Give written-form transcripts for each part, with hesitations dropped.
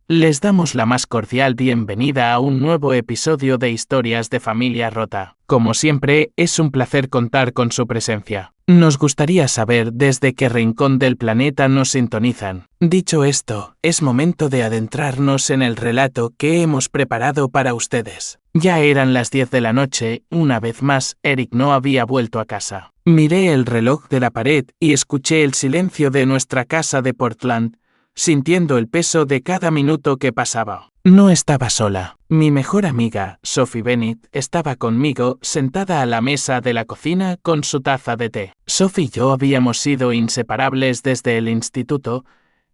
Les damos la más cordial bienvenida a un nuevo episodio de Historias de Familia Rota. Como siempre, es un placer contar con su presencia. Nos gustaría saber desde qué rincón del planeta nos sintonizan. Dicho esto, es momento de adentrarnos en el relato que hemos preparado para ustedes. Ya eran las 10 de la noche, una vez más, Eric no había vuelto a casa. Miré el reloj de la pared y escuché el silencio de nuestra casa de Portland, sintiendo el peso de cada minuto que pasaba. No estaba sola. Mi mejor amiga, Sophie Bennett, estaba conmigo, sentada a la mesa de la cocina con su taza de té. Sophie y yo habíamos sido inseparables desde el instituto,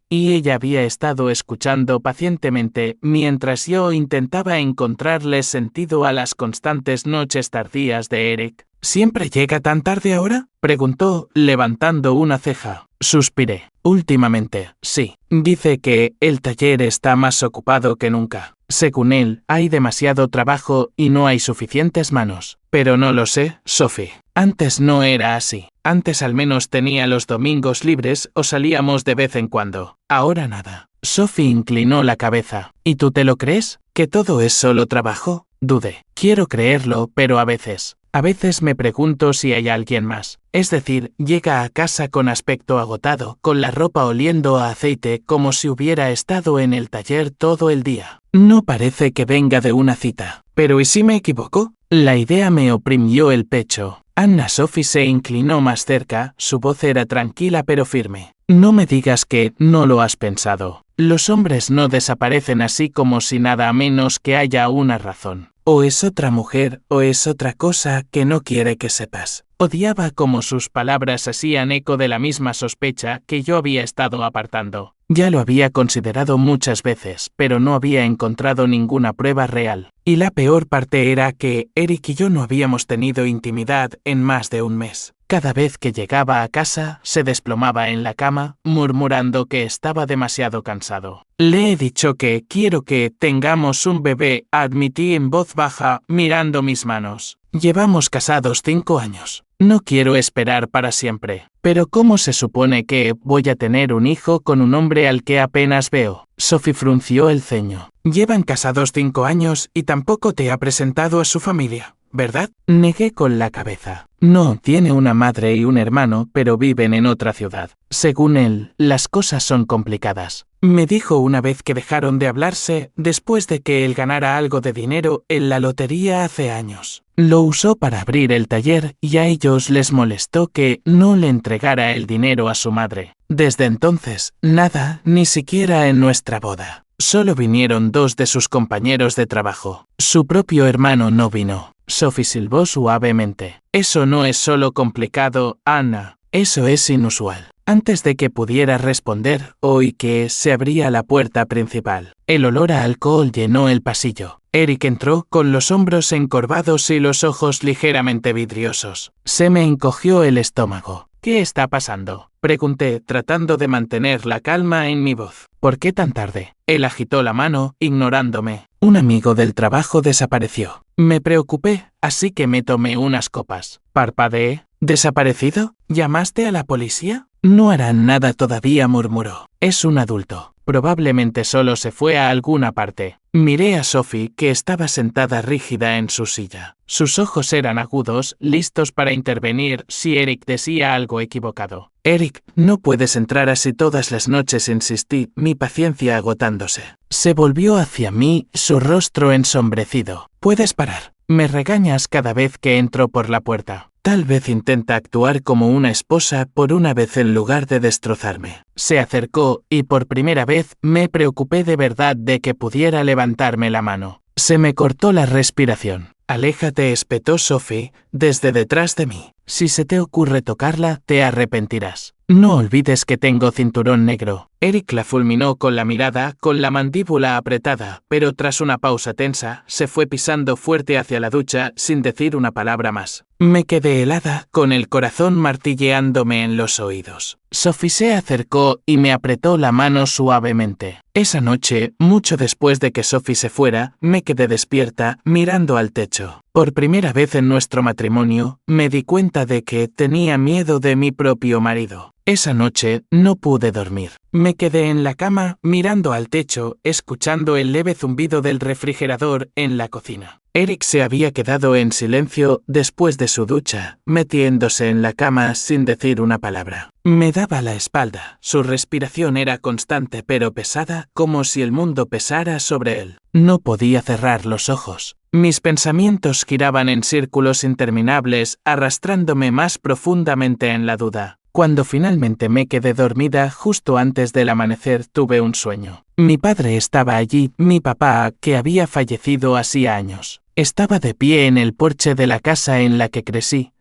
y ella había estado escuchando pacientemente mientras yo intentaba encontrarle sentido a las constantes noches tardías de Eric. ¿Siempre llega tan tarde ahora?, preguntó, levantando una ceja. Suspiré. Últimamente, sí. Dice que el taller está más ocupado que nunca. Según él, hay demasiado trabajo y no hay suficientes manos. Pero no lo sé, Sophie. Antes no era así. Antes al menos tenía los domingos libres o salíamos de vez en cuando. Ahora nada. Sophie inclinó la cabeza. ¿Y tú te lo crees? ¿Que todo es solo trabajo? Dudé. Quiero creerlo, pero a veces me pregunto si hay alguien más. Es decir, llega a casa con aspecto agotado, con la ropa oliendo a aceite como si hubiera estado en el taller todo el día. No parece que venga de una cita. ¿Pero y si me equivoco? La idea me oprimió el pecho. Sophie se inclinó más cerca, su voz era tranquila pero firme. No me digas que no lo has pensado. Los hombres no desaparecen así como si nada, a menos que haya una razón. O es otra mujer, o es otra cosa que no quiere que sepas. Odiaba cómo sus palabras hacían eco de la misma sospecha que yo había estado apartando. Ya lo había considerado muchas veces, pero no había encontrado ninguna prueba real. Y la peor parte era que Eric y yo no habíamos tenido intimidad en más de un mes. Cada vez que llegaba a casa, se desplomaba en la cama, murmurando que estaba demasiado cansado. Le he dicho que quiero que tengamos un bebé, admití en voz baja, mirando mis manos. Llevamos casados 5 años. No quiero esperar para siempre. Pero ¿cómo se supone que voy a tener un hijo con un hombre al que apenas veo? Sophie frunció el ceño. Llevan casados 5 años y tampoco te ha presentado a su familia, ¿verdad? Negué con la cabeza. No, tiene una madre y un hermano, pero viven en otra ciudad. Según él, las cosas son complicadas. Me dijo una vez que dejaron de hablarse después de que él ganara algo de dinero en la lotería hace años. Lo usó para abrir el taller y a ellos les molestó que no le entregara el dinero a su madre. Desde entonces, nada, ni siquiera en nuestra boda. Solo vinieron 2 de sus compañeros de trabajo. Su propio hermano no vino. Sophie silbó suavemente. Eso no es solo complicado, Anna. Eso es inusual. Antes de que pudiera responder, oí que se abría la puerta principal. El olor a alcohol llenó el pasillo. Eric entró con los hombros encorvados y los ojos ligeramente vidriosos. Se me encogió el estómago. ¿Qué está pasando?, pregunté, tratando de mantener la calma en mi voz. ¿Por qué tan tarde? Él agitó la mano, ignorándome. Un amigo del trabajo desapareció. Me preocupé, así que me tomé unas copas. Parpadeé. ¿Desaparecido? ¿Llamaste a la policía? No harán nada todavía, murmuró. Es un adulto. Probablemente solo se fue a alguna parte. Miré a Sophie, que estaba sentada rígida en su silla. Sus ojos eran agudos, listos para intervenir si Eric decía algo equivocado. Eric, no puedes entrar así todas las noches, insistí, mi paciencia agotándose. Se volvió hacia mí, su rostro ensombrecido. Puedes parar. Me regañas cada vez que entro por la puerta. Tal vez intenta actuar como una esposa por una vez en lugar de destrozarme. Se acercó y por primera vez me preocupé de verdad de que pudiera levantarme la mano. Se me cortó la respiración. Aléjate, espetó Sophie, desde detrás de mí. Si se te ocurre tocarla, te arrepentirás. No olvides que tengo cinturón negro. Eric la fulminó con la mirada, con la mandíbula apretada, pero tras una pausa tensa, se fue pisando fuerte hacia la ducha sin decir una palabra más. Me quedé helada, con el corazón martilleándome en los oídos. Sophie se acercó y me apretó la mano suavemente. Esa noche, mucho después de que Sophie se fuera, me quedé despierta, mirando al techo. Por primera vez en nuestro matrimonio, me di cuenta de que tenía miedo de mi propio marido. Esa noche no pude dormir. Me quedé en la cama, mirando al techo, escuchando el leve zumbido del refrigerador en la cocina. Eric se había quedado en silencio después de su ducha, metiéndose en la cama sin decir una palabra. Me daba la espalda. Su respiración era constante pero pesada, como si el mundo pesara sobre él. No podía cerrar los ojos. Mis pensamientos giraban en círculos interminables, arrastrándome más profundamente en la duda. Cuando finalmente me quedé dormida justo antes del amanecer tuve un sueño. Mi padre estaba allí, mi papá, que había fallecido hacía años. Estaba de pie en el porche de la casa en la que crecí,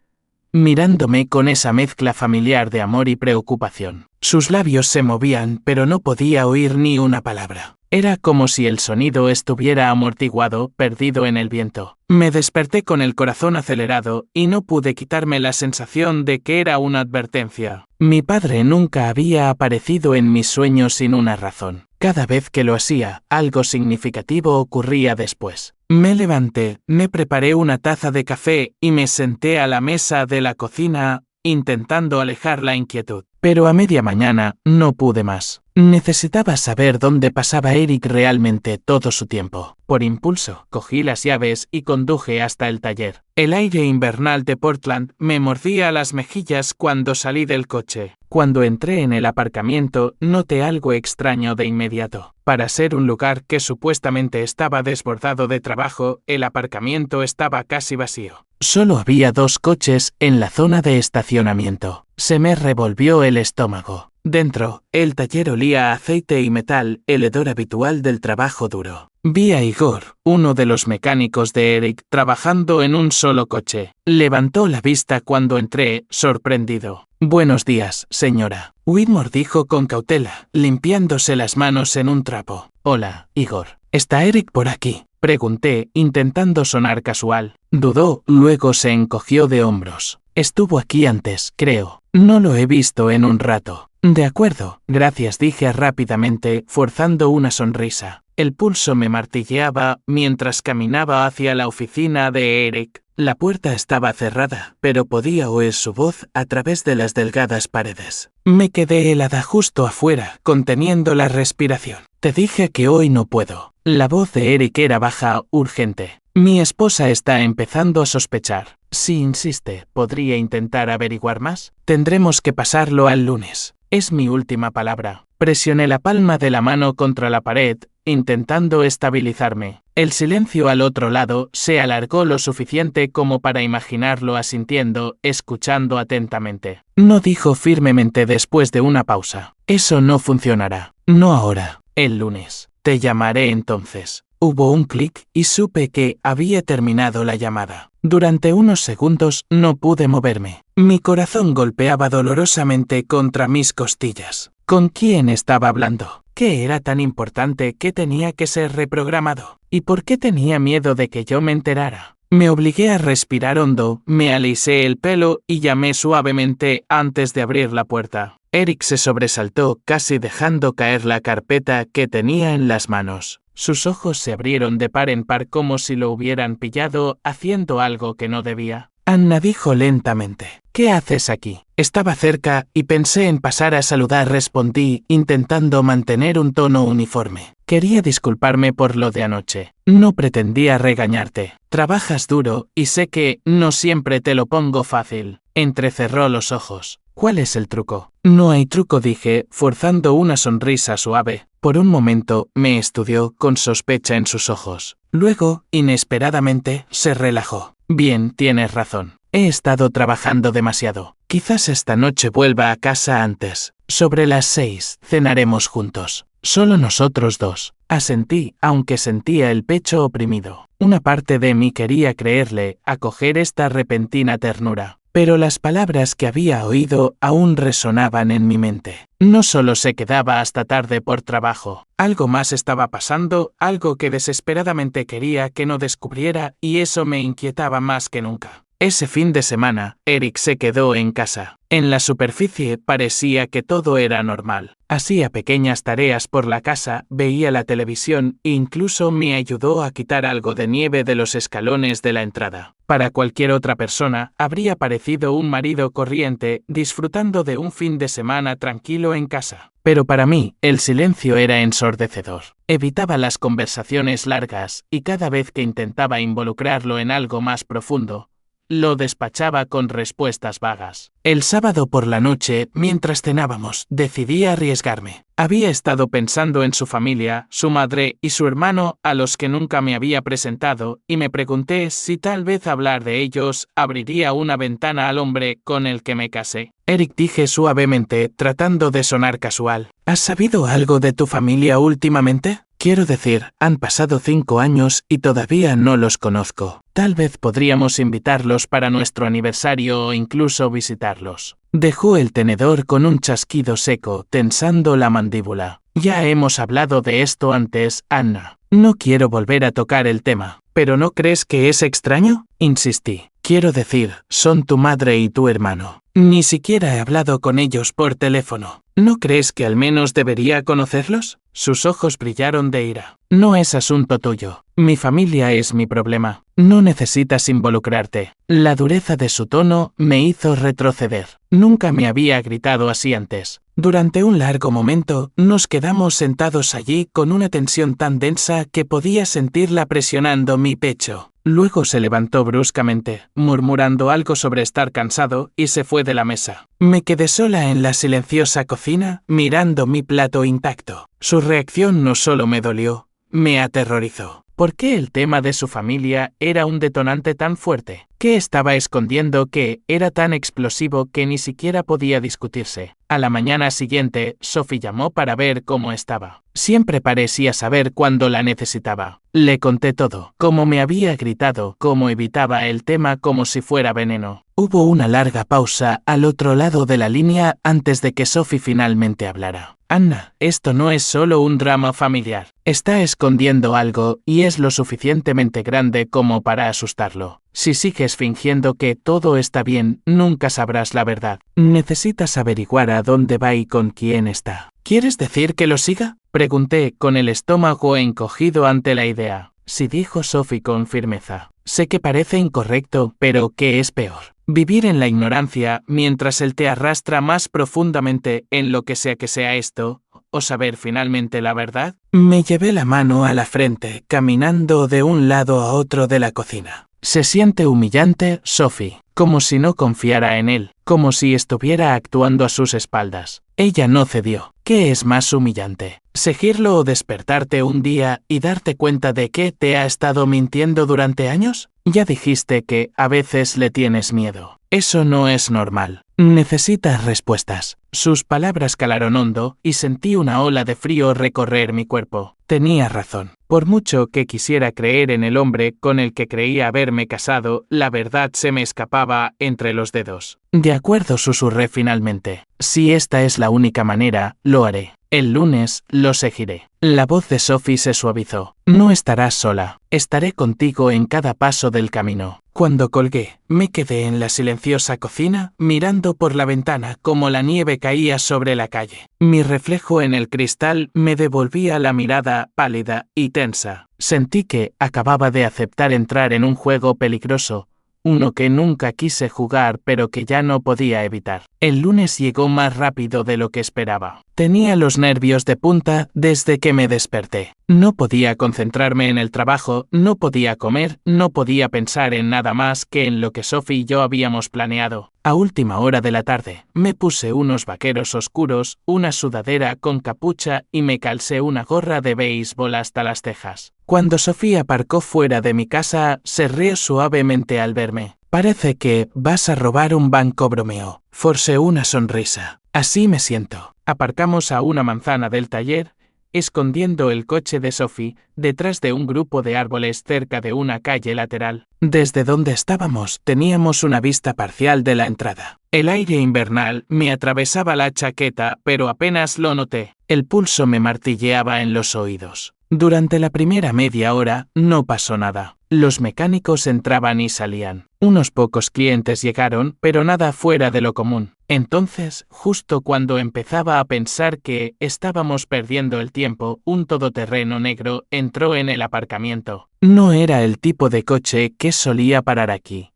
mirándome con esa mezcla familiar de amor y preocupación. Sus labios se movían, pero no podía oír ni una palabra. Era como si el sonido estuviera amortiguado, perdido en el viento. Me desperté con el corazón acelerado y no pude quitarme la sensación de que era una advertencia. Mi padre nunca había aparecido en mis sueños sin una razón. Cada vez que lo hacía, algo significativo ocurría después. Me levanté, me preparé una taza de café y me senté a la mesa de la cocina, intentando alejar la inquietud. Pero a media mañana no pude más. Necesitaba saber dónde pasaba Eric realmente todo su tiempo. Por impulso, cogí las llaves y conduje hasta el taller. El aire invernal de Portland me mordía las mejillas cuando salí del coche. Cuando entré en el aparcamiento, noté algo extraño de inmediato. Para ser un lugar que supuestamente estaba desbordado de trabajo, el aparcamiento estaba casi vacío. Solo había 2 coches en la zona de estacionamiento. Se me revolvió el estómago. Dentro, el taller olía a aceite y metal, el hedor habitual del trabajo duro. Vi a Igor, uno de los mecánicos de Eric, trabajando en un solo coche. Levantó la vista cuando entré, sorprendido. «Buenos días, señora», Whitmore dijo con cautela, limpiándose las manos en un trapo. «Hola, Igor. ¿Está Eric por aquí?», pregunté, intentando sonar casual. Dudó, luego se encogió de hombros. «Estuvo aquí antes, creo. No lo he visto en un rato». «De acuerdo, gracias», dije rápidamente, forzando una sonrisa. El pulso me martilleaba mientras caminaba hacia la oficina de Eric. La puerta estaba cerrada, pero podía oír su voz a través de las delgadas paredes. Me quedé helada justo afuera, conteniendo la respiración. «Te dije que hoy no puedo». La voz de Eric era baja, urgente. «Mi esposa está empezando a sospechar. Si insiste, ¿podría intentar averiguar más? Tendremos que pasarlo al lunes. Es mi última palabra». Presioné la palma de la mano contra la pared, intentando estabilizarme. El silencio al otro lado se alargó lo suficiente como para imaginarlo asintiendo, escuchando atentamente. No, dijo firmemente después de una pausa. «Eso no funcionará. No ahora. El lunes. Te llamaré entonces». Hubo un clic y supe que había terminado la llamada. Durante unos segundos no pude moverme. Mi corazón golpeaba dolorosamente contra mis costillas. ¿Con quién estaba hablando? ¿Qué era tan importante que tenía que ser reprogramado? ¿Y por qué tenía miedo de que yo me enterara? Me obligué a respirar hondo, me alisé el pelo y llamé suavemente antes de abrir la puerta. Eric se sobresaltó, casi dejando caer la carpeta que tenía en las manos. Sus ojos se abrieron de par en par como si lo hubieran pillado haciendo algo que no debía. «Anna», dijo lentamente. «¿Qué haces aquí?» Estaba cerca y pensé en pasar a saludar, respondí, intentando mantener un tono uniforme. «Quería disculparme por lo de anoche. No pretendía regañarte. Trabajas duro y sé que no siempre te lo pongo fácil». Entrecerró los ojos. «¿Cuál es el truco?» «No hay truco», dije, forzando una sonrisa suave. Por un momento, me estudió con sospecha en sus ojos. Luego, inesperadamente, se relajó. «Bien, tienes razón. He estado trabajando demasiado. Quizás esta noche vuelva a casa antes. Sobre las 6, cenaremos juntos. Solo nosotros 2. Asentí, aunque sentía el pecho oprimido. Una parte de mí quería creerle, acoger esta repentina ternura. Pero las palabras que había oído aún resonaban en mi mente. No solo se quedaba hasta tarde por trabajo. Algo más estaba pasando, algo que desesperadamente quería que no descubriera, y eso me inquietaba más que nunca. Ese fin de semana, Eric se quedó en casa. En la superficie parecía que todo era normal. Hacía pequeñas tareas por la casa, veía la televisión e incluso me ayudó a quitar algo de nieve de los escalones de la entrada. Para cualquier otra persona, habría parecido un marido corriente, disfrutando de un fin de semana tranquilo en casa. Pero para mí, el silencio era ensordecedor. Evitaba las conversaciones largas, y cada vez que intentaba involucrarlo en algo más profundo, lo despachaba con respuestas vagas. El sábado por la noche, mientras cenábamos, decidí arriesgarme. Había estado pensando en su familia, su madre y su hermano, a los que nunca me había presentado, y me pregunté si tal vez hablar de ellos abriría una ventana al hombre con el que me casé. Eric, dije suavemente, tratando de sonar casual. ¿Has sabido algo de tu familia últimamente? Quiero decir, han pasado 5 años y todavía no los conozco. Tal vez podríamos invitarlos para nuestro aniversario o incluso visitarlos. Dejó el tenedor con un chasquido seco, tensando la mandíbula. Ya hemos hablado de esto antes, Anna. No quiero volver a tocar el tema. ¿Pero no crees que es extraño? Insistí. Quiero decir, son tu madre y tu hermano. Ni siquiera he hablado con ellos por teléfono. ¿No crees que al menos debería conocerlos? Sus ojos brillaron de ira. No es asunto tuyo. Mi familia es mi problema. No necesitas involucrarte. La dureza de su tono me hizo retroceder. Nunca me había gritado así antes. Durante un largo momento, nos quedamos sentados allí con una tensión tan densa que podía sentirla presionando mi pecho. Luego se levantó bruscamente, murmurando algo sobre estar cansado, y se fue de la mesa. Me quedé sola en la silenciosa cocina, mirando mi plato intacto. Su reacción no solo me dolió, me aterrorizó. ¿Por qué el tema de su familia era un detonante tan fuerte? ¿Qué estaba escondiendo que era tan explosivo que ni siquiera podía discutirse? A la mañana siguiente, Sophie llamó para ver cómo estaba. Siempre parecía saber cuándo la necesitaba. Le conté todo, cómo me había gritado, cómo evitaba el tema como si fuera veneno. Hubo una larga pausa al otro lado de la línea antes de que Sophie finalmente hablara. Anna, esto no es solo un drama familiar. Está escondiendo algo y es lo suficientemente grande como para asustarlo. Si sigues fingiendo que todo está bien, nunca sabrás la verdad. Necesitas averiguar a dónde va y con quién está. ¿Quieres decir que lo siga? Pregunté, con el estómago encogido ante la idea. Sí, dijo Sophie con firmeza. Sé que parece incorrecto, pero ¿qué es peor? Vivir en la ignorancia mientras él te arrastra más profundamente en lo que sea esto, o saber finalmente la verdad. Me llevé la mano a la frente, caminando de un lado a otro de la cocina. Se siente humillante, Sophie, como si no confiara en él, como si estuviera actuando a sus espaldas. Ella no cedió. ¿Qué es más humillante? ¿Seguirlo o despertarte un día y darte cuenta de que te ha estado mintiendo durante años? Ya dijiste que a veces le tienes miedo. Eso no es normal. Necesitas respuestas. Sus palabras calaron hondo y sentí una ola de frío recorrer mi cuerpo. Tenía razón. Por mucho que quisiera creer en el hombre con el que creía haberme casado, la verdad se me escapaba entre los dedos. De acuerdo, susurré finalmente. Si esta es la única manera, lo haré. El lunes lo seguiré. La voz de Sophie se suavizó. No estarás sola. Estaré contigo en cada paso del camino. Cuando colgué, me quedé en la silenciosa cocina, mirando por la ventana como la nieve caía sobre la calle. Mi reflejo en el cristal me devolvía la mirada pálida y tensa. Sentí que acababa de aceptar entrar en un juego peligroso, uno que nunca quise jugar pero que ya no podía evitar. El lunes llegó más rápido de lo que esperaba. Tenía los nervios de punta desde que me desperté. No podía concentrarme en el trabajo, no podía comer, no podía pensar en nada más que en lo que Sophie y yo habíamos planeado. A última hora de la tarde, me puse unos vaqueros oscuros, una sudadera con capucha y me calcé una gorra de béisbol hasta las cejas. Cuando Sophie aparcó fuera de mi casa, se rió suavemente al verme. Parece que vas a robar un banco, bromeó. Forcé una sonrisa. Así me siento. Aparcamos a una manzana del taller, escondiendo el coche de Sophie detrás de un grupo de árboles cerca de una calle lateral. Desde donde estábamos teníamos una vista parcial de la entrada. El aire invernal me atravesaba la chaqueta, pero apenas lo noté. El pulso me martilleaba en los oídos. Durante la primera media hora no pasó nada. Los mecánicos entraban y salían. Unos pocos clientes llegaron, pero nada fuera de lo común. Entonces, justo cuando empezaba a pensar que estábamos perdiendo el tiempo, un todoterreno negro entró en el aparcamiento. No era el tipo de coche que solía parar aquí.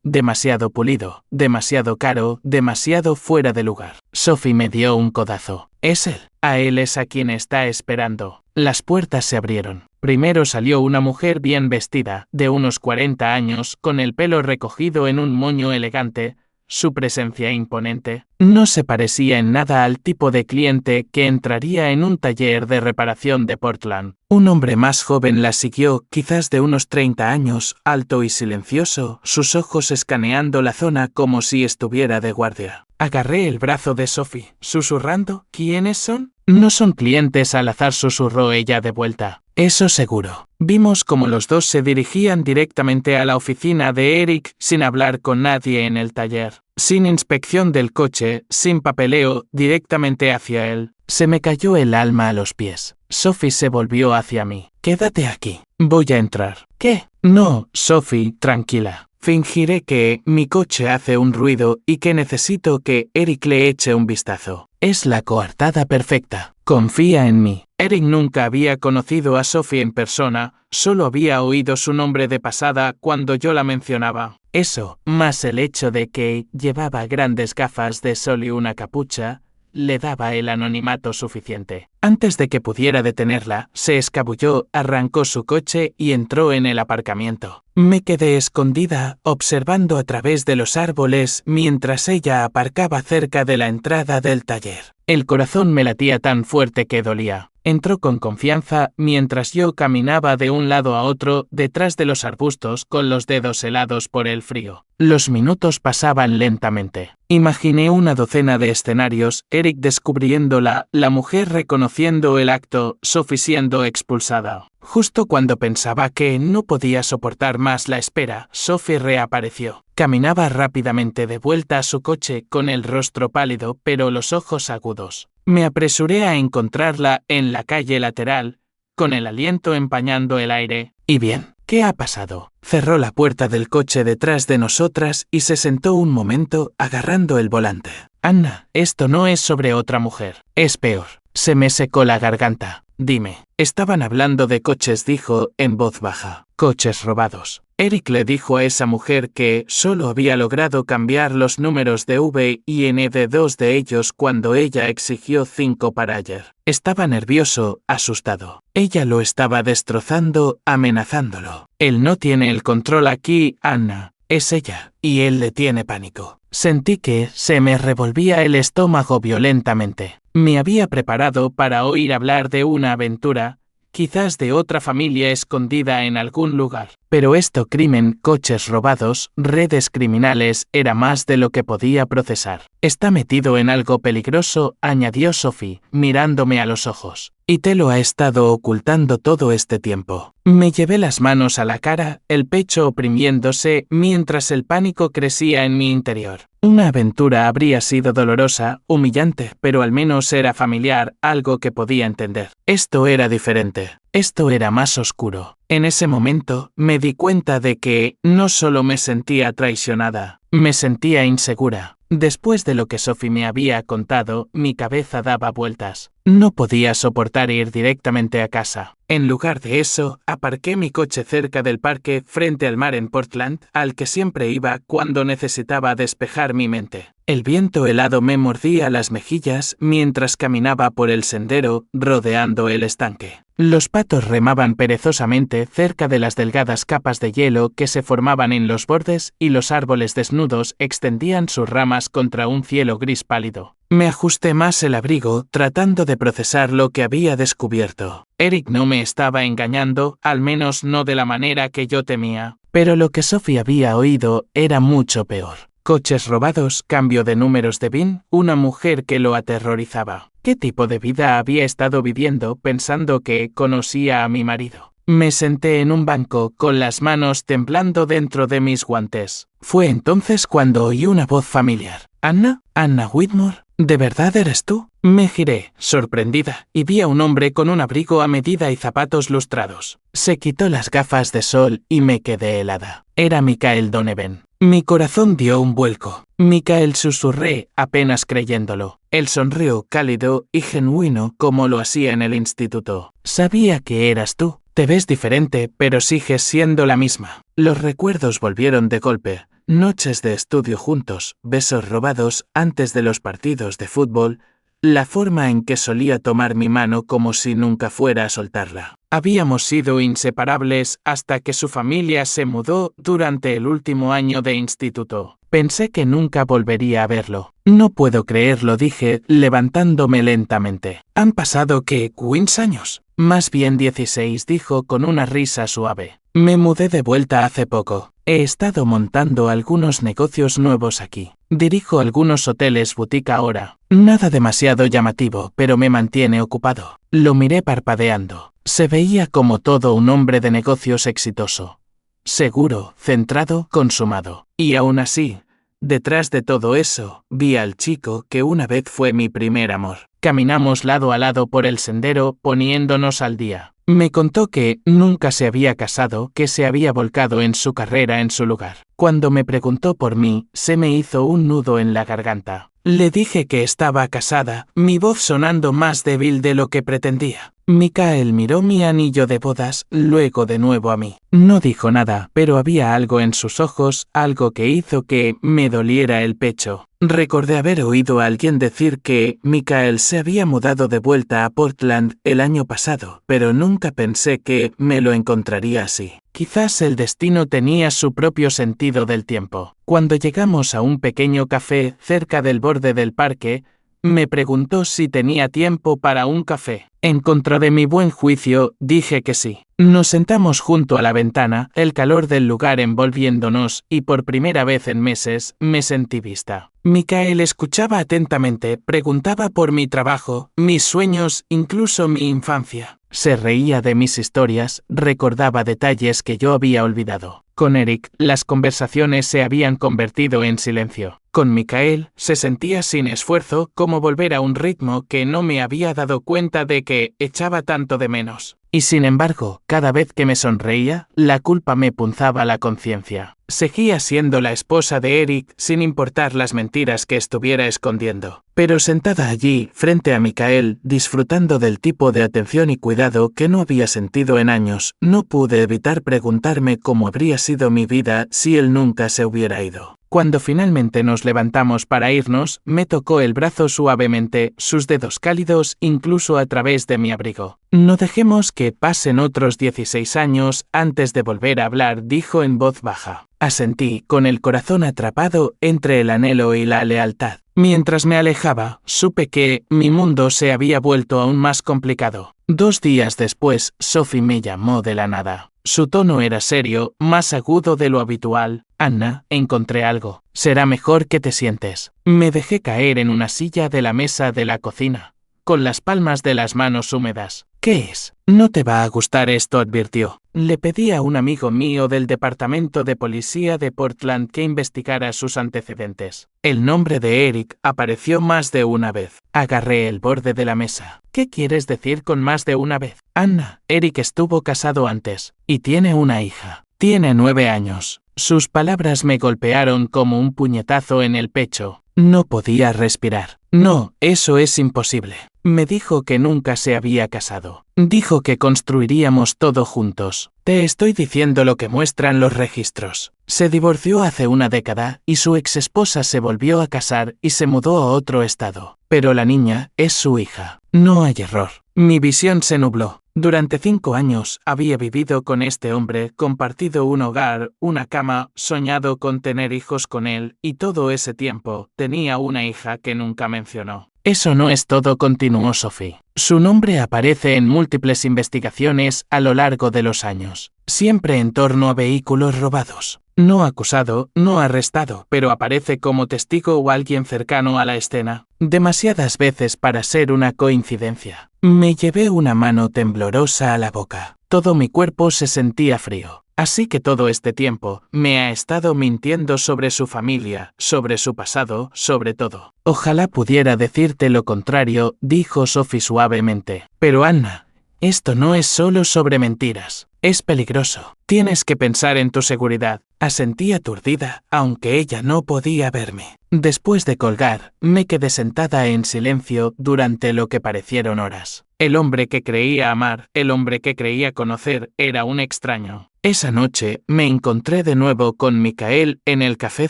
Demasiado pulido, demasiado caro, demasiado fuera de lugar. Sophie me dio un codazo. Es él. A él es a quien está esperando. Las puertas se abrieron. Primero salió una mujer bien vestida, de unos 40 años, con el pelo recogido en un moño elegante. Su presencia imponente no se parecía en nada al tipo de cliente que entraría en un taller de reparación de Portland. Un hombre más joven la siguió, quizás de unos 30 años, alto y silencioso, sus ojos escaneando la zona como si estuviera de guardia. Agarré el brazo de Sophie, susurrando, ¿quiénes son? No son clientes al azar, susurró ella de vuelta. Eso seguro. Vimos cómo los dos se dirigían directamente a la oficina de Eric, sin hablar con nadie en el taller. Sin inspección del coche, sin papeleo, directamente hacia él. Se me cayó el alma a los pies. Sophie se volvió hacia mí. Quédate aquí. Voy a entrar. ¿Qué? No, Sophie, tranquila. Fingiré que mi coche hace un ruido y que necesito que Eric le eche un vistazo. Es la coartada perfecta. Confía en mí. Eric nunca había conocido a Sophie en persona, solo había oído su nombre de pasada cuando yo la mencionaba. Eso, más el hecho de que llevaba grandes gafas de sol y una capucha, le daba el anonimato suficiente. Antes de que pudiera detenerla, se escabulló, arrancó su coche y entró en el aparcamiento. Me quedé escondida, observando a través de los árboles mientras ella aparcaba cerca de la entrada del taller. El corazón me latía tan fuerte que dolía. Entró con confianza mientras yo caminaba de un lado a otro detrás de los arbustos con los dedos helados por el frío. Los minutos pasaban lentamente. Imaginé una docena de escenarios, Eric descubriéndola, la mujer reconociendo el acto, Sophie siendo expulsada. Justo cuando pensaba que no podía soportar más la espera, Sophie reapareció. Caminaba rápidamente de vuelta a su coche con el rostro pálido pero los ojos agudos. Me apresuré a encontrarla en la calle lateral, con el aliento empañando el aire. ¿Y bien? ¿Qué ha pasado? Cerró la puerta del coche detrás de nosotras y se sentó un momento agarrando el volante. Anna, esto no es sobre otra mujer. Es peor. Se me secó la garganta. Dime. Estaban hablando de coches, dijo en voz baja. Coches robados. Eric le dijo a esa mujer que solo había logrado cambiar los números de V y N de 2 de ellos cuando ella exigió 5 para ayer. Estaba nervioso, asustado. Ella lo estaba destrozando, amenazándolo. Él no tiene el control aquí, Anna. Es ella, y él le tiene pánico. Sentí que se me revolvía el estómago violentamente. Me había preparado para oír hablar de una aventura, quizás de otra familia escondida en algún lugar. Pero esto, crimen, coches robados, redes criminales, era más de lo que podía procesar. Está metido en algo peligroso, añadió Sophie, mirándome a los ojos. Y te lo ha estado ocultando todo este tiempo. Me llevé las manos a la cara, el pecho oprimiéndose, mientras el pánico crecía en mi interior. Una aventura habría sido dolorosa, humillante, pero al menos era familiar, algo que podía entender. Esto era diferente. Esto era más oscuro. En ese momento, me di cuenta de que no solo me sentía traicionada, me sentía insegura. Después de lo que Sophie me había contado, mi cabeza daba vueltas. No podía soportar ir directamente a casa. En lugar de eso, aparqué mi coche cerca del parque frente al mar en Portland, al que siempre iba cuando necesitaba despejar mi mente. El viento helado me mordía las mejillas mientras caminaba por el sendero, rodeando el estanque. Los patos remaban perezosamente cerca de las delgadas capas de hielo que se formaban en los bordes y los árboles desnudos extendían sus ramas contra un cielo gris pálido. Me ajusté más el abrigo, tratando de procesar lo que había descubierto. Eric no me estaba engañando, al menos no de la manera que yo temía. Pero lo que Sophie había oído era mucho peor. Coches robados, cambio de números de VIN, una mujer que lo aterrorizaba. ¿Qué tipo de vida había estado viviendo pensando que conocía a mi marido? Me senté en un banco con las manos temblando dentro de mis guantes. Fue entonces cuando oí una voz familiar. ¿Anna? ¿Anna Whitmore? ¿De verdad eres tú? Me giré, sorprendida, y vi a un hombre con un abrigo a medida y zapatos lustrados. Se quitó las gafas de sol y me quedé helada. Era Michael Donovan. Mi corazón dio un vuelco. Michael, susurré, apenas creyéndolo. Él sonrió cálido y genuino como lo hacía en el instituto. Sabía que eras tú. Te ves diferente, pero sigues siendo la misma. Los recuerdos volvieron de golpe. Noches de estudio juntos, besos robados antes de los partidos de fútbol, la forma en que solía tomar mi mano como si nunca fuera a soltarla. Habíamos sido inseparables hasta que su familia se mudó durante el último año de instituto. Pensé que nunca volvería a verlo. No puedo creerlo, dije, levantándome lentamente. Han pasado, ¿qué? 15 años. Más bien 16, dijo con una risa suave. Me mudé de vuelta hace poco. He estado montando algunos negocios nuevos aquí. Dirijo algunos hoteles boutique ahora. Nada demasiado llamativo, pero me mantiene ocupado. Lo miré parpadeando. Se veía como todo un hombre de negocios exitoso. Seguro, centrado, consumado. Y aún así, detrás de todo eso, vi al chico que una vez fue mi primer amor. Caminamos lado a lado por el sendero, poniéndonos al día. Me contó que nunca se había casado, que se había volcado en su carrera en su lugar. Cuando me preguntó por mí, se me hizo un nudo en la garganta. Le dije que estaba casada, mi voz sonando más débil de lo que pretendía. Michael miró mi anillo de bodas, luego de nuevo a mí. No dijo nada, pero había algo en sus ojos, algo que hizo que me doliera el pecho. Recordé haber oído a alguien decir que Michael se había mudado de vuelta a Portland el año pasado, pero nunca pensé que me lo encontraría así. Quizás el destino tenía su propio sentido del tiempo. Cuando llegamos a un pequeño café cerca del borde del parque, me preguntó si tenía tiempo para un café. En contra de mi buen juicio, dije que sí. Nos sentamos junto a la ventana, el calor del lugar envolviéndonos, y por primera vez en meses, me sentí vista. Michael escuchaba atentamente, preguntaba por mi trabajo, mis sueños, incluso mi infancia. Se reía de mis historias, recordaba detalles que yo había olvidado. Con Eric, las conversaciones se habían convertido en silencio. Con Michael, se sentía sin esfuerzo, como volver a un ritmo que no me había dado cuenta de que echaba tanto de menos. Y sin embargo, cada vez que me sonreía, la culpa me punzaba la conciencia. Seguía siendo la esposa de Eric, sin importar las mentiras que estuviera escondiendo. Pero sentada allí, frente a Michael, disfrutando del tipo de atención y cuidado que no había sentido en años, no pude evitar preguntarme cómo habría sido mi vida si él nunca se hubiera ido. Cuando finalmente nos levantamos para irnos, me tocó el brazo suavemente, sus dedos cálidos incluso a través de mi abrigo. No dejemos que pasen otros 16 años antes de volver a hablar, dijo en voz baja. Asentí, con el corazón atrapado entre el anhelo y la lealtad. Mientras me alejaba, supe que mi mundo se había vuelto aún más complicado. 2 días después, Sophie me llamó de la nada. Su tono era serio, más agudo de lo habitual. Anna, encontré algo. Será mejor que te sientes. Me dejé caer en una silla de la mesa de la cocina, con las palmas de las manos húmedas. ¿Qué es? No te va a gustar esto, advirtió. Le pedí a un amigo mío del departamento de policía de Portland que investigara sus antecedentes. El nombre de Eric apareció más de una vez. Agarré el borde de la mesa. ¿Qué quieres decir con más de una vez? Anna, Eric estuvo casado antes, y tiene una hija. Tiene 9 años. Sus palabras me golpearon como un puñetazo en el pecho. No podía respirar. No, eso es imposible. Me dijo que nunca se había casado. Dijo que construiríamos todo juntos. Te estoy diciendo lo que muestran los registros. Se divorció hace una década y su exesposa se volvió a casar y se mudó a otro estado. Pero la niña es su hija. No hay error. Mi visión se nubló. Durante 5 años había vivido con este hombre, compartido un hogar, una cama, soñado con tener hijos con él, y todo ese tiempo tenía una hija que nunca mencionó. Eso no es todo, continuó Sophie. Su nombre aparece en múltiples investigaciones a lo largo de los años, siempre en torno a vehículos robados. No acusado, no arrestado, pero aparece como testigo o alguien cercano a la escena. Demasiadas veces para ser una coincidencia. Me llevé una mano temblorosa a la boca. Todo mi cuerpo se sentía frío. Así que todo este tiempo me ha estado mintiendo sobre su familia, sobre su pasado, sobre todo. Ojalá pudiera decirte lo contrario, dijo Sophie suavemente. Pero Anna, esto no es solo sobre mentiras. Es peligroso. Tienes que pensar en tu seguridad. Asentí aturdida, aunque ella no podía verme. Después de colgar, me quedé sentada en silencio durante lo que parecieron horas. El hombre que creía amar, el hombre que creía conocer, era un extraño. Esa noche, me encontré de nuevo con Michael en el café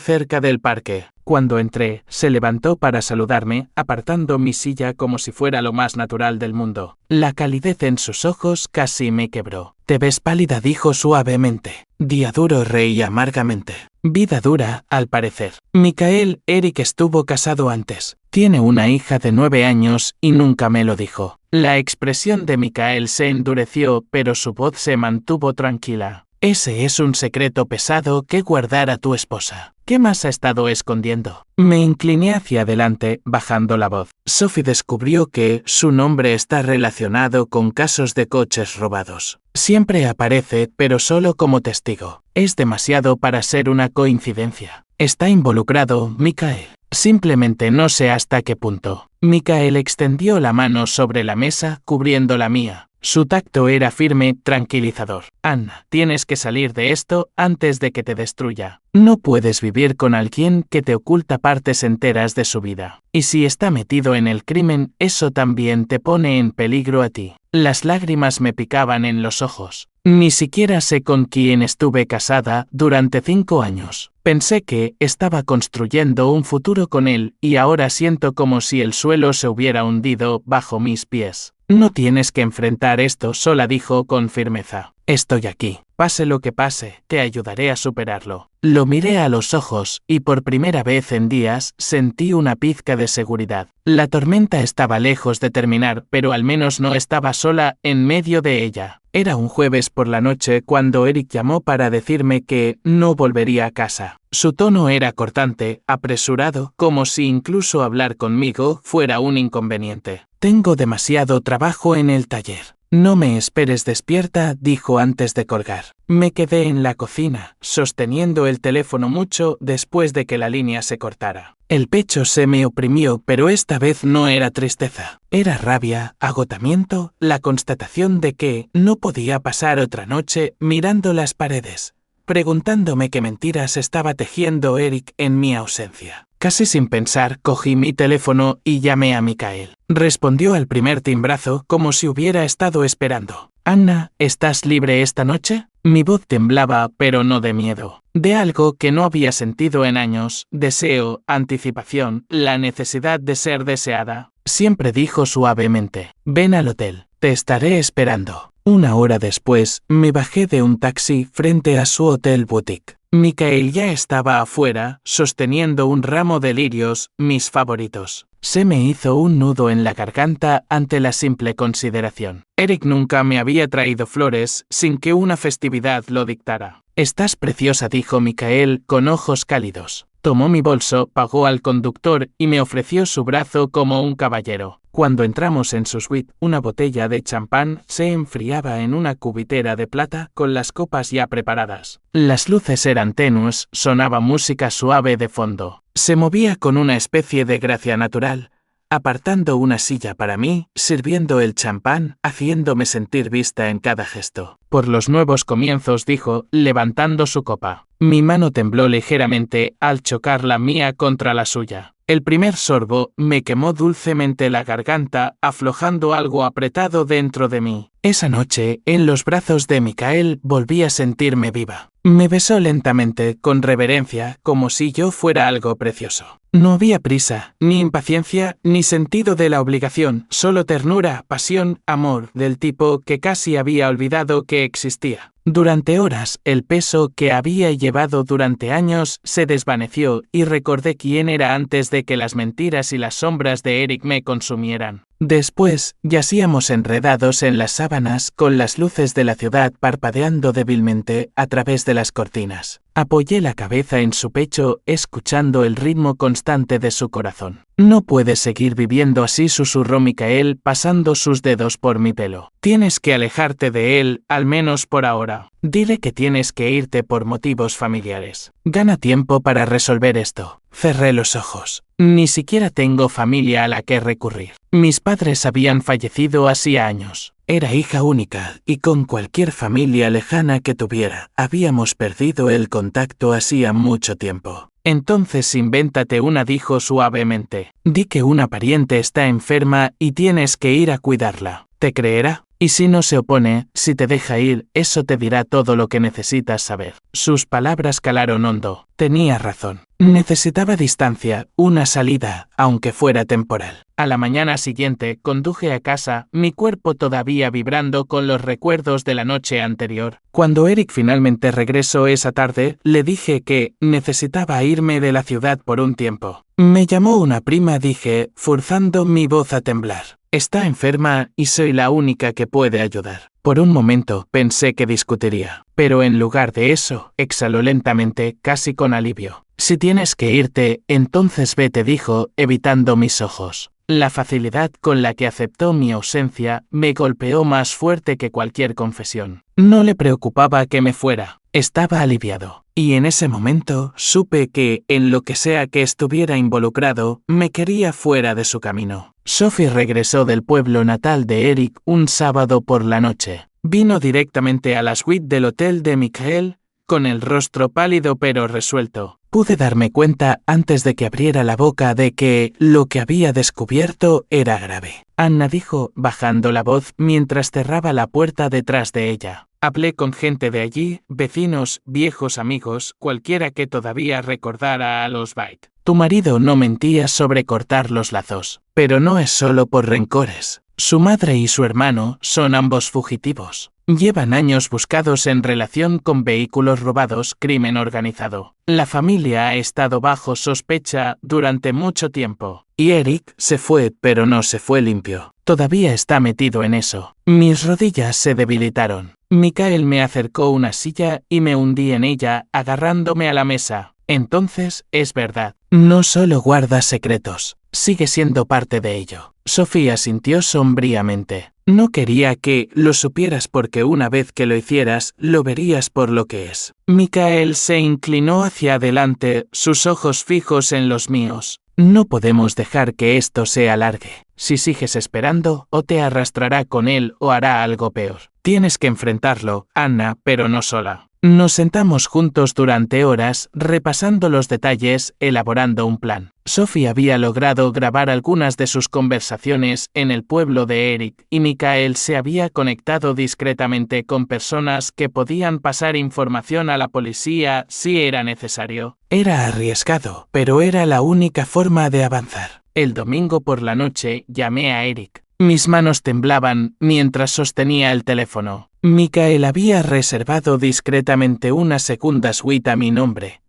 cerca del parque. Cuando entré, se levantó para saludarme, apartando mi silla como si fuera lo más natural del mundo. La calidez en sus ojos casi me quebró. «Te ves pálida», dijo suavemente. Día duro, reí amargamente. Vida dura, al parecer. Michael, Eric estuvo casado antes. Tiene una hija de 9 años y nunca me lo dijo. La expresión de Michael se endureció, pero su voz se mantuvo tranquila. Ese es un secreto pesado que guardar a tu esposa. ¿Qué más ha estado escondiendo? Me incliné hacia adelante, bajando la voz. Sophie descubrió que su nombre está relacionado con casos de coches robados. Siempre aparece, pero solo como testigo. Es demasiado para ser una coincidencia. Está involucrado, Michael. Simplemente no sé hasta qué punto. Michael extendió la mano sobre la mesa, cubriendo la mía. Su tacto era firme, tranquilizador. Anna, tienes que salir de esto antes de que te destruya. No puedes vivir con alguien que te oculta partes enteras de su vida. Y si está metido en el crimen, eso también te pone en peligro a ti. Las lágrimas me picaban en los ojos. Ni siquiera sé con quién estuve casada durante 5 años. Pensé que estaba construyendo un futuro con él y ahora siento como si el suelo se hubiera hundido bajo mis pies. No tienes que enfrentar esto sola, dijo con firmeza. Estoy aquí. Pase lo que pase, te ayudaré a superarlo. Lo miré a los ojos y por primera vez en días sentí una pizca de seguridad. La tormenta estaba lejos de terminar, pero al menos no estaba sola en medio de ella. Era un jueves por la noche cuando Eric llamó para decirme que no volvería a casa. Su tono era cortante, apresurado, como si incluso hablar conmigo fuera un inconveniente. Tengo demasiado trabajo en el taller. No me esperes despierta, dijo antes de colgar. Me quedé en la cocina, sosteniendo el teléfono mucho después de que la línea se cortara. El pecho se me oprimió, pero esta vez no era tristeza. Era rabia, agotamiento, la constatación de que no podía pasar otra noche mirando las paredes, preguntándome qué mentiras estaba tejiendo Eric en mi ausencia. Casi sin pensar, cogí mi teléfono y llamé a Michael. Respondió al primer timbrazo como si hubiera estado esperando. Anna, ¿estás libre esta noche? Mi voz temblaba, pero no de miedo. De algo que no había sentido en años, deseo, anticipación, la necesidad de ser deseada. Siempre dijo suavemente, ven al hotel, te estaré esperando. 1 hora después, me bajé de un taxi frente a su hotel boutique. Michael ya estaba afuera, sosteniendo un ramo de lirios, mis favoritos. Se me hizo un nudo en la garganta ante la simple consideración. Eric nunca me había traído flores sin que una festividad lo dictara. Estás preciosa, dijo Michael con ojos cálidos. Tomó mi bolso, pagó al conductor y me ofreció su brazo como un caballero. Cuando entramos en su suite, una botella de champán se enfriaba en una cubitera de plata con las copas ya preparadas. Las luces eran tenues, sonaba música suave de fondo. Se movía con una especie de gracia natural, apartando una silla para mí, sirviendo el champán, haciéndome sentir vista en cada gesto. Por los nuevos comienzos, dijo, levantando su copa. Mi mano tembló ligeramente al chocar la mía contra la suya. El primer sorbo me quemó dulcemente la garganta, aflojando algo apretado dentro de mí. Esa noche, en los brazos de Michael, volví a sentirme viva. Me besó lentamente, con reverencia, como si yo fuera algo precioso. No había prisa, ni impaciencia, ni sentido de la obligación, solo ternura, pasión, amor, del tipo que casi había olvidado que existía. Durante horas, el peso que había llevado durante años se desvaneció y recordé quién era antes de que las mentiras y las sombras de Eric me consumieran. Después, yacíamos enredados en las sábanas con las luces de la ciudad parpadeando débilmente a través de las cortinas. Apoyé la cabeza en su pecho, escuchando el ritmo constante de su corazón. No puedes seguir viviendo así, susurró Michael, pasando sus dedos por mi pelo. Tienes que alejarte de él, al menos por ahora. Dile que tienes que irte por motivos familiares. Gana tiempo para resolver esto. Cerré los ojos. Ni siquiera tengo familia a la que recurrir. Mis padres habían fallecido hacía años. Era hija única, y con cualquier familia lejana que tuviera, habíamos perdido el contacto hacía mucho tiempo. Entonces invéntate una, dijo suavemente. Di que una pariente está enferma y tienes que ir a cuidarla. ¿Te creerá? Y si no se opone, si te deja ir, eso te dirá todo lo que necesitas saber. Sus palabras calaron hondo. Tenía razón. Necesitaba distancia, una salida, aunque fuera temporal. A la mañana siguiente, conduje a casa, mi cuerpo todavía vibrando con los recuerdos de la noche anterior. Cuando Eric finalmente regresó esa tarde, le dije que necesitaba irme de la ciudad por un tiempo. Me llamó una prima, dije, forzando mi voz a temblar. Está enferma y soy la única que puede ayudar. Por un momento pensé que discutiría, pero en lugar de eso, exhaló lentamente, casi con alivio. Si tienes que irte, entonces vete, dijo, evitando mis ojos. La facilidad con la que aceptó mi ausencia me golpeó más fuerte que cualquier confesión. No le preocupaba que me fuera. Estaba aliviado. Y en ese momento supe que, en lo que sea que estuviera involucrado, me quería fuera de su camino. Sophie regresó del pueblo natal de Eric un sábado por la noche. Vino directamente a la suite del hotel de Michael, con el rostro pálido pero resuelto. Pude darme cuenta antes de que abriera la boca de que lo que había descubierto era grave. Anna dijo, bajando la voz mientras cerraba la puerta detrás de ella. Hablé con gente de allí, vecinos, viejos amigos, cualquiera que todavía recordara a los Byte. Tu marido no mentía sobre cortar los lazos, pero no es solo por rencores. Su madre y su hermano son ambos fugitivos. Llevan años buscados en relación con vehículos robados, crimen organizado. La familia ha estado bajo sospecha durante mucho tiempo. Y Eric se fue, pero no se fue limpio. Todavía está metido en eso. Mis rodillas se debilitaron. Michael me acercó una silla y me hundí en ella, agarrándome a la mesa. Entonces, es verdad. No solo guarda secretos, sigue siendo parte de ello. Sofía sintió sombríamente. No quería que lo supieras porque una vez que lo hicieras, lo verías por lo que es. Michael se inclinó hacia adelante, sus ojos fijos en los míos. No podemos dejar que esto se alargue. Si sigues esperando, o te arrastrará con él o hará algo peor. Tienes que enfrentarlo, Anna, pero no sola. Nos sentamos juntos durante horas, repasando los detalles, elaborando un plan. Sophie había logrado grabar algunas de sus conversaciones en el pueblo de Eric, y Michael se había conectado discretamente con personas que podían pasar información a la policía si era necesario. Era arriesgado, pero era la única forma de avanzar. El domingo por la noche llamé a Eric. Mis manos temblaban mientras sostenía el teléfono. Michael había reservado discretamente una segunda suite a mi nombre,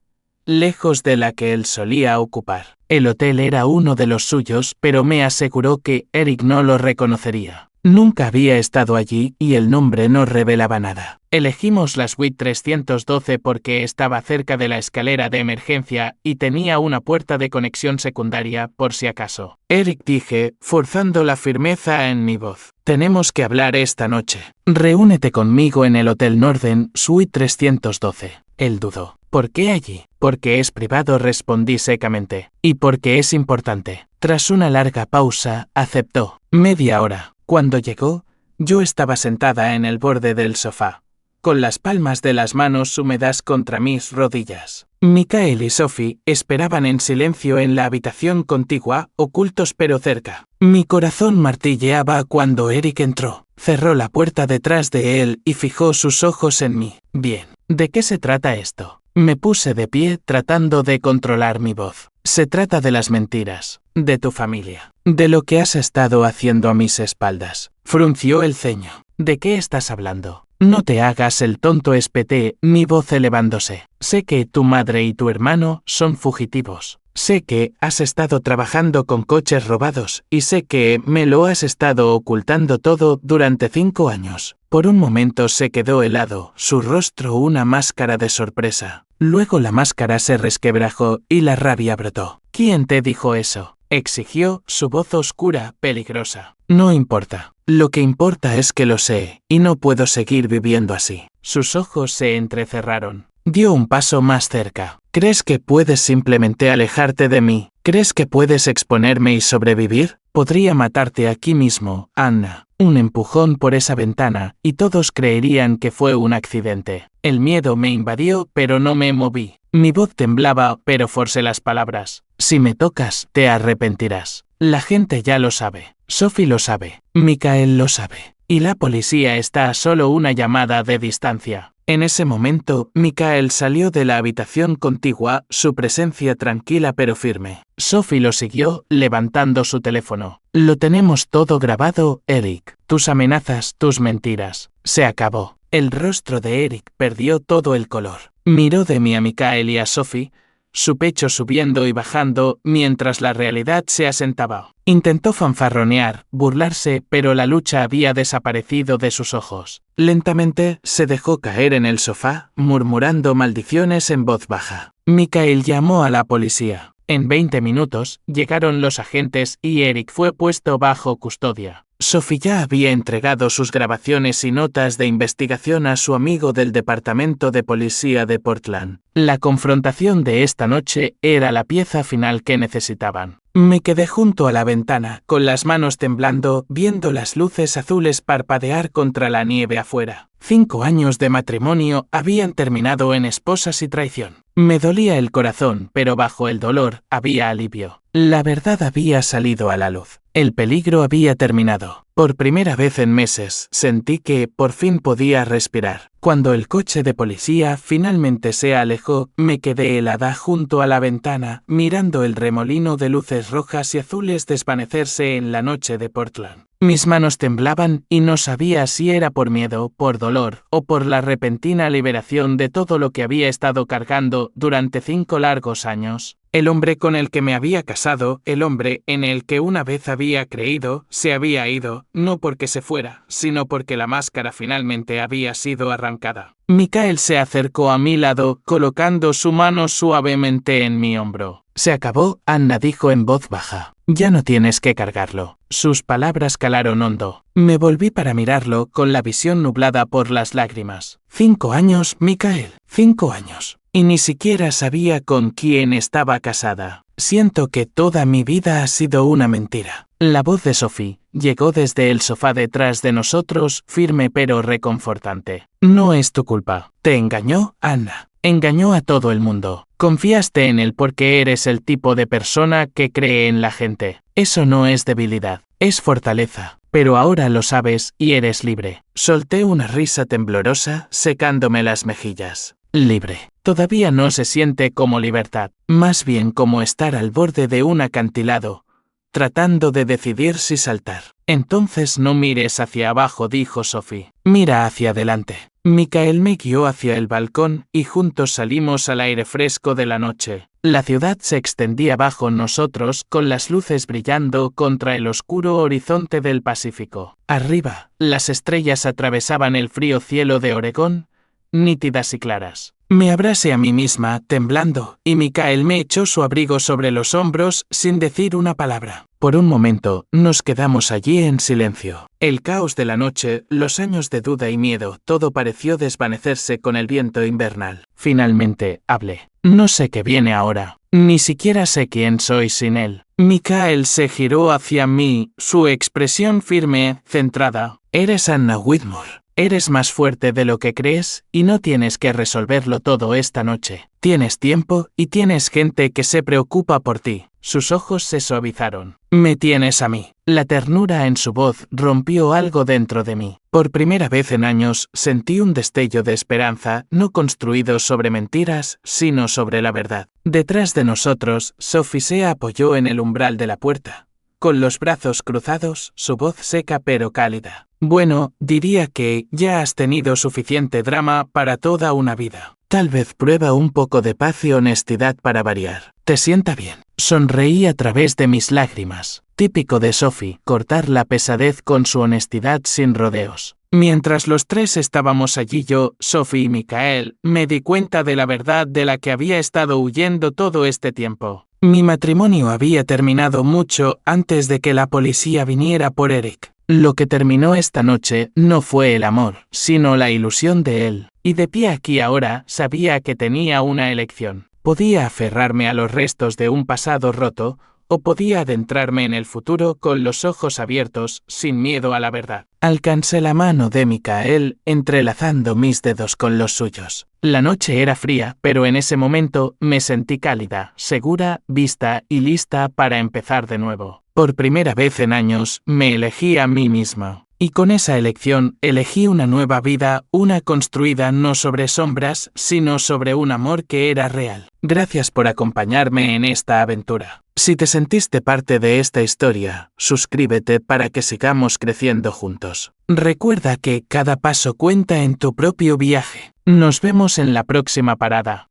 lejos de la que él solía ocupar. El hotel era uno de los suyos, pero me aseguró que Eric no lo reconocería. Nunca había estado allí y el nombre no revelaba nada. Elegimos la suite 312 porque estaba cerca de la escalera de emergencia y tenía una puerta de conexión secundaria por si acaso. Eric, dije, forzando la firmeza en mi voz. Tenemos que hablar esta noche. Reúnete conmigo en el Hotel Norden, suite 312. Él dudó. ¿Por qué allí? Porque es privado, respondí secamente. Y porque es importante. Tras una larga pausa, aceptó. Media hora. Cuando llegó, yo estaba sentada en el borde del sofá, con las palmas de las manos húmedas contra mis rodillas. Michael y Sophie esperaban en silencio en la habitación contigua, ocultos pero cerca. Mi corazón martilleaba cuando Eric entró. Cerró la puerta detrás de él y fijó sus ojos en mí. Bien, ¿de qué se trata esto? Me puse de pie tratando de controlar mi voz. Se trata de las mentiras, de tu familia, de lo que has estado haciendo a mis espaldas. Frunció el ceño. ¿De qué estás hablando? No te hagas el tonto, espeté, mi voz elevándose. Sé que tu madre y tu hermano son fugitivos. Sé que has estado trabajando con coches robados y sé que me lo has estado ocultando todo durante 5 años. Por un momento se quedó helado, su rostro una máscara de sorpresa. Luego la máscara se resquebrajó y la rabia brotó. ¿Quién te dijo eso?, exigió, su voz oscura, peligrosa. No importa. Lo que importa es que lo sé, y no puedo seguir viviendo así. Sus ojos se entrecerraron. Dio un paso más cerca. ¿Crees que puedes simplemente alejarte de mí? ¿Crees que puedes exponerme y sobrevivir? Podría matarte aquí mismo, Anna. Un empujón por esa ventana, y todos creerían que fue un accidente. El miedo me invadió, pero no me moví. Mi voz temblaba, pero forcé las palabras. Si me tocas, te arrepentirás. La gente ya lo sabe. Sophie lo sabe. Michael lo sabe. Y la policía está a solo una llamada de distancia. En ese momento, Michael salió de la habitación contigua, su presencia tranquila pero firme. Sophie lo siguió, levantando su teléfono. Lo tenemos todo grabado, Eric. Tus amenazas, tus mentiras. Se acabó. El rostro de Eric perdió todo el color. Miró de mí a Michael y a Sophie, su pecho subiendo y bajando mientras la realidad se asentaba. Intentó fanfarronear, burlarse, pero la lucha había desaparecido de sus ojos. Lentamente se dejó caer en el sofá, murmurando maldiciones en voz baja. Michael llamó a la policía. En 20 minutos llegaron los agentes y Eric fue puesto bajo custodia. Sophie ya había entregado sus grabaciones y notas de investigación a su amigo del Departamento de Policía de Portland. La confrontación de esta noche era la pieza final que necesitaban. Me quedé junto a la ventana, con las manos temblando, viendo las luces azules parpadear contra la nieve afuera. 5 años de matrimonio habían terminado en esposas y traición. Me dolía el corazón, pero bajo el dolor había alivio. La verdad había salido a la luz. El peligro había terminado. Por primera vez en meses, sentí que por fin podía respirar. Cuando el coche de policía finalmente se alejó, me quedé helada junto a la ventana, mirando el remolino de luces rojas y azules desvanecerse en la noche de Portland. Mis manos temblaban y no sabía si era por miedo, por dolor o por la repentina liberación de todo lo que había estado cargando durante 5 largos años. El hombre con el que me había casado, el hombre en el que una vez había creído, se había ido, no porque se fuera, sino porque la máscara finalmente había sido arrancada. Michael se acercó a mi lado, colocando su mano suavemente en mi hombro. Se acabó, Anna dijo en voz baja. Ya no tienes que cargarlo. Sus palabras calaron hondo. Me volví para mirarlo, con la visión nublada por las lágrimas. 5 años, Michael. 5 años. Y ni siquiera sabía con quién estaba casada. Siento que toda mi vida ha sido una mentira. La voz de Sophie llegó desde el sofá detrás de nosotros, firme pero reconfortante. No es tu culpa. Te engañó, Anna. Engañó a todo el mundo. Confiaste en él porque eres el tipo de persona que cree en la gente. Eso no es debilidad, es fortaleza. Pero ahora lo sabes y eres libre. Solté una risa temblorosa, secándome las mejillas. Libre. Todavía no se siente como libertad, más bien como estar al borde de un acantilado, tratando de decidir si saltar. Entonces no mires hacia abajo, dijo Sophie. Mira hacia adelante. Michael me guió hacia el balcón y juntos salimos al aire fresco de la noche. La ciudad se extendía bajo nosotros con las luces brillando contra el oscuro horizonte del Pacífico. Arriba, las estrellas atravesaban el frío cielo de Oregón, nítidas y claras. Me abracé a mí misma, temblando, y Michael me echó su abrigo sobre los hombros sin decir una palabra. Por un momento, nos quedamos allí en silencio. El caos de la noche, los años de duda y miedo, todo pareció desvanecerse con el viento invernal. Finalmente, hablé. No sé qué viene ahora. Ni siquiera sé quién soy sin él. Michael se giró hacia mí, su expresión firme, centrada. Eres Anna Whitmore. Eres más fuerte de lo que crees y no tienes que resolverlo todo esta noche. Tienes tiempo y tienes gente que se preocupa por ti. Sus ojos se suavizaron. Me tienes a mí. La ternura en su voz rompió algo dentro de mí. Por primera vez en años sentí un destello de esperanza, no construido sobre mentiras, sino sobre la verdad. Detrás de nosotros, Sophie se apoyó en el umbral de la puerta. Con los brazos cruzados, su voz seca pero cálida. Bueno, diría que ya has tenido suficiente drama para toda una vida. Tal vez prueba un poco de paz y honestidad para variar. ¿Te sienta bien? Sonreí a través de mis lágrimas. Típico de Sophie, cortar la pesadez con su honestidad sin rodeos. Mientras los tres estábamos allí yo, Sophie y Michael, me di cuenta de la verdad de la que había estado huyendo todo este tiempo. Mi matrimonio había terminado mucho antes de que la policía viniera por Eric. Lo que terminó esta noche no fue el amor, sino la ilusión de él. Y de pie aquí ahora, sabía que tenía una elección. Podía aferrarme a los restos de un pasado roto, o podía adentrarme en el futuro con los ojos abiertos, sin miedo a la verdad. Alcancé la mano de Michael, entrelazando mis dedos con los suyos. La noche era fría, pero en ese momento me sentí cálida, segura, vista y lista para empezar de nuevo. Por primera vez en años, me elegí a mí mismo. Y con esa elección, elegí una nueva vida, una construida no sobre sombras, sino sobre un amor que era real. Gracias por acompañarme en esta aventura. Si te sentiste parte de esta historia, suscríbete para que sigamos creciendo juntos. Recuerda que cada paso cuenta en tu propio viaje. Nos vemos en la próxima parada.